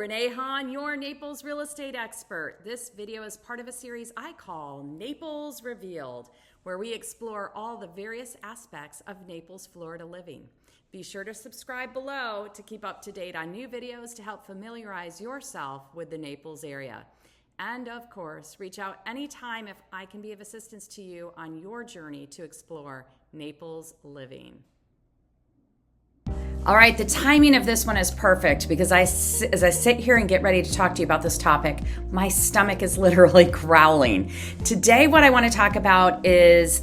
Renee Hahn, your Naples Real Estate Expert. This video is part of a series I call Naples Revealed, where we explore all the various aspects of Naples, Florida living. Be sure to subscribe below to keep up to date on new videos to help familiarize yourself with the Naples area. And of course, reach out anytime if I can be of assistance to you on your journey to explore Naples living. All right, the timing of this one is perfect because as I sit here and get ready to talk to you about this topic, my stomach is literally growling. Today, what I want to talk about is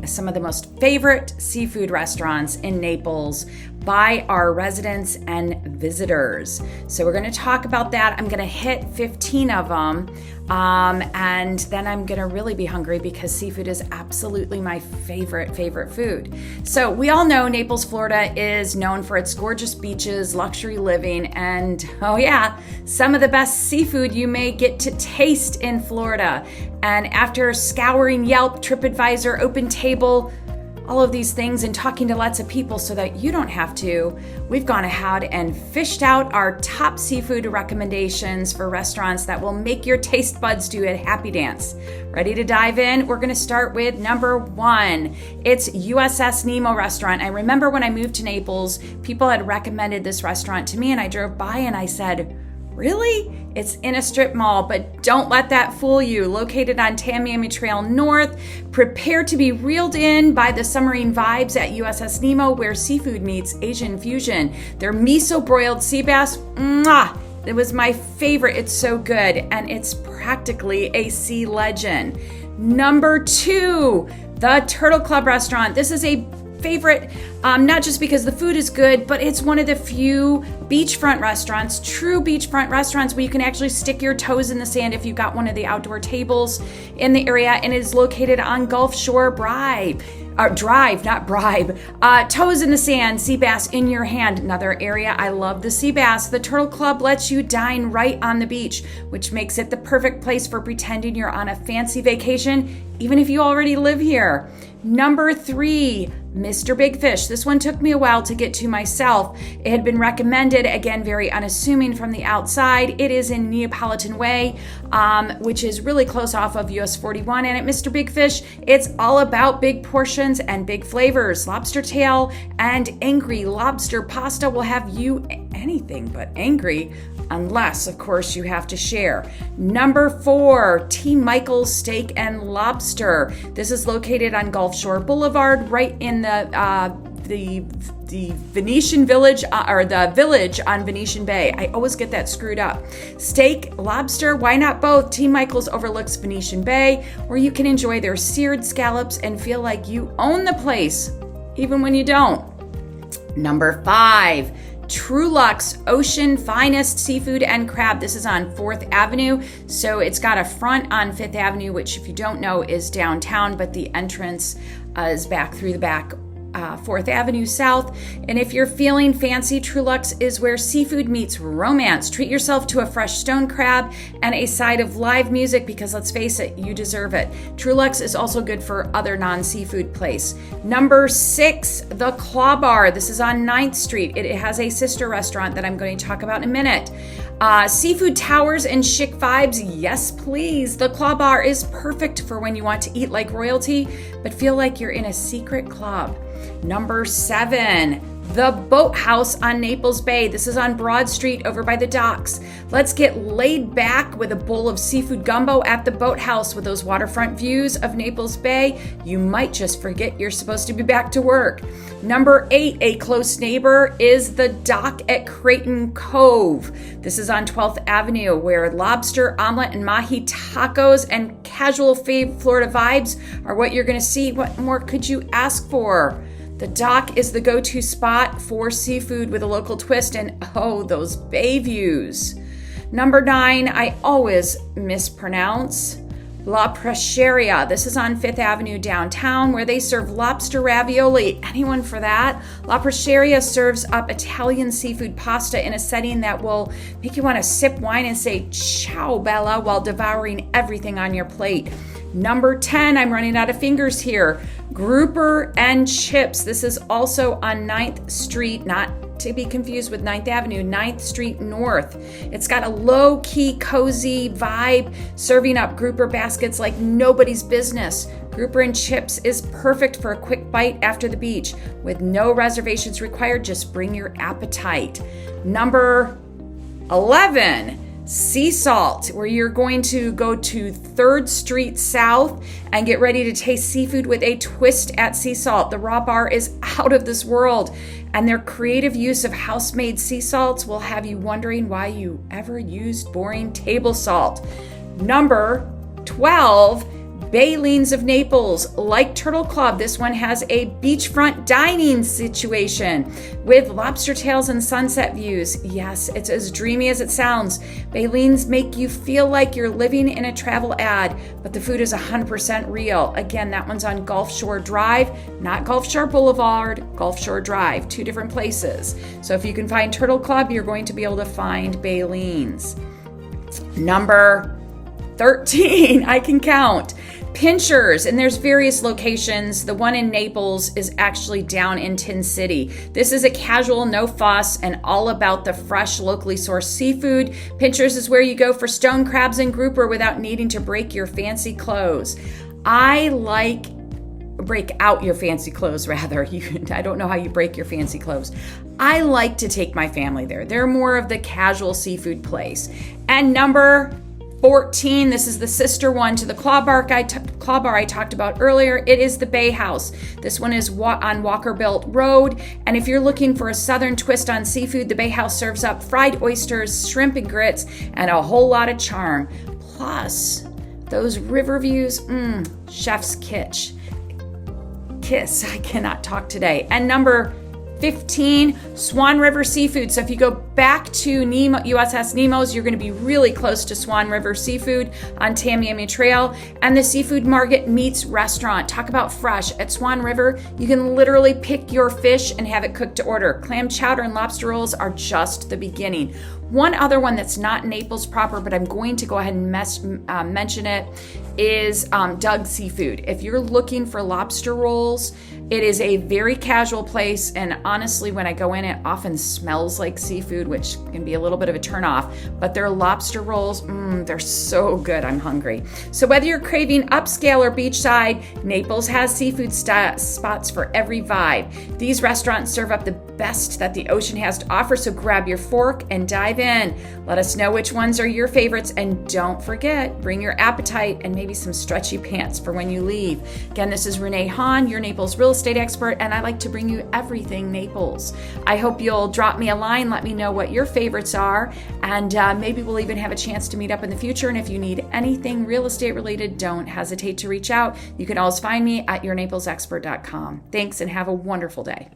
some of the most favorite seafood restaurants in Naples by our residents and visitors. So we're going to talk about that. I'm going to hit 15 of them. And then I'm going to really be hungry because seafood is absolutely my favorite food. So we all know Naples, Florida is known for its gorgeous beaches, luxury living, and oh yeah, some of the best seafood you may get to taste in Florida. And after scouring Yelp, TripAdvisor, OpenTable, all of these things and talking to lots of people so that you don't have to, we've gone ahead and fished out our top seafood recommendations for restaurants that will make your taste buds do a happy dance. Ready to dive in? We're going to start with number 1. It's USS Nemo restaurant. I remember when I moved to Naples, people had recommended this restaurant to me and I drove by and I said, really? It's in a strip mall, but don't let that fool you. Located on Tamiami Trail North, prepare to be reeled in by the submarine vibes at USS Nemo, where seafood meets Asian fusion. Their miso broiled sea bass, mwah! It was my favorite. It's so good, and it's practically a sea legend. Number 2, the Turtle Club restaurant. This is a favorite, not just because the food is good, but it's one of the few beachfront restaurants, true beachfront restaurants where you can actually stick your toes in the sand if you've got one of the outdoor tables in the area, and it is located on Gulf Shore Drive, not Bribe. Toes in the sand, sea bass in your hand. Another area I love the sea bass. The Turtle Club lets you dine right on the beach, which makes it the perfect place for pretending you're on a fancy vacation, even if you already live here. Number 3, Mr. Big Fish. This one took me a while to get to myself. It had been recommended, again, very unassuming from the outside. It is in Neapolitan Way, which is really close off of US 41. And at Mr. Big Fish, it's all about big portions and big flavors. Lobster tail and angry lobster pasta will have you anything but angry, unless, of course, you have to share. Number 4, T. Michael's Steak and Lobster. This is located on Gulf Shore Boulevard, right in the Venetian Village, or the Village on Venetian Bay. I always get that screwed up. Steak, lobster, why not both? T. Michael's overlooks Venetian Bay, where you can enjoy their seared scallops and feel like you own the place, even when you don't. Number 5, Truluck's Ocean Finest Seafood and Crab. This is on 4th Avenue. So it's got a front on 5th Avenue, which if you don't know is downtown, but the entrance is back through the back 4th Avenue South. And if you're feeling fancy, Truluck's is where seafood meets romance. Treat yourself to a fresh stone crab and a side of live music because let's face it, you deserve it. Truluck's is also good for other non-seafood place. Number 6, the Claw Bar. This is on 9th Street. It has a sister restaurant that I'm going to talk about in a minute. Seafood towers and chic vibes, yes please. The Claw Bar is perfect for when you want to eat like royalty, but feel like you're in a secret club. Number 7, the Boathouse on Naples Bay. This is on Broad Street over by the docks. Let's get laid back with a bowl of seafood gumbo at the Boathouse with those waterfront views of Naples Bay. You might just forget you're supposed to be back to work. Number 8, a close neighbor, is the Dock at Creighton Cove. This is on 12th Avenue, where lobster, omelet, and mahi tacos and casual Florida vibes are what you're going to see. What more could you ask for? The Dock is the go-to spot for seafood with a local twist, and oh, those bay views. Number 9, I always mispronounce. La Pracheria. This is on 5th Avenue downtown, where they serve lobster ravioli. Anyone for that? La Pracheria serves up Italian seafood pasta in a setting that will make you want to sip wine and say, ciao, Bella, while devouring everything on your plate. Number 10, I'm running out of fingers here. Grouper and Chips. This is also on 9th Street, not to be confused with 9th Avenue, 9th Street North. It's got a low-key, cozy vibe, serving up grouper baskets like nobody's business. Grouper and chips is perfect for a quick bite after the beach. With no reservations required, just bring your appetite. Number 11. Sea Salt, where you're going to go to 3rd Street South and get ready to taste seafood with a twist at Sea Salt. The raw bar is out of this world, and their creative use of house-made sea salts will have you wondering why you ever used boring table salt. Number 12, Baylene's of Naples. Like Turtle Club, this one has a beachfront dining situation with lobster tails and sunset views. Yes, it's as dreamy as it sounds. Baylene's make you feel like you're living in a travel ad, but the food is 100% real. Again, that one's on Gulf Shore Drive, not Gulf Shore Boulevard, Gulf Shore Drive, 2 different places. So if you can find Turtle Club, you're going to be able to find Baylene's. Number 13, I can count. Pinchers, and there's various locations. The one in Naples is actually down in Tin City. This is a casual, no fuss, and all about the fresh, locally sourced seafood. Pinchers is where you go for stone crabs and grouper without needing to break your fancy clothes. Break out your fancy clothes, rather. I don't know how you break your fancy clothes. I like to take my family there. They're more of the casual seafood place. And number 14, this is the sister one to the Claw Bar I talked about earlier. It is the Bay House. This one is on Walkerbilt Road. And if you're looking for a southern twist on seafood, the Bay House serves up fried oysters, shrimp and grits, and a whole lot of charm. Plus, those river views, chef's kiss. I cannot talk today. And number 15, Swan River Seafood. So if you go back to USS Nemo's, you're going to be really close to Swan River Seafood on Tamiami Trail. And the Seafood Market Meats Restaurant. Talk about fresh. At Swan River, you can literally pick your fish and have it cooked to order. Clam chowder and lobster rolls are just the beginning. One other one that's not Naples proper, but I'm going to go ahead and mention it, is Doug's Seafood. If you're looking for lobster rolls, it is a very casual place, and honestly, when I go in, it often smells like seafood, which can be a little bit of a turnoff, but their lobster rolls, they're so good, I'm hungry. So whether you're craving upscale or beachside, Naples has seafood spots for every vibe. These restaurants serve up the best that the ocean has to offer, so grab your fork and dive in. Let us know which ones are your favorites, and don't forget, bring your appetite and maybe some stretchy pants for when you leave. Again, this is Renee Hahn, your Naples Real Estate Expert, and I like to bring you everything Naples. I hope you'll drop me a line, let me know what your favorites are, and maybe we'll even have a chance to meet up in the future. And if you need anything real estate related, don't hesitate to reach out. You can always find me at yournaplesexpert.com. Thanks, and have a wonderful day.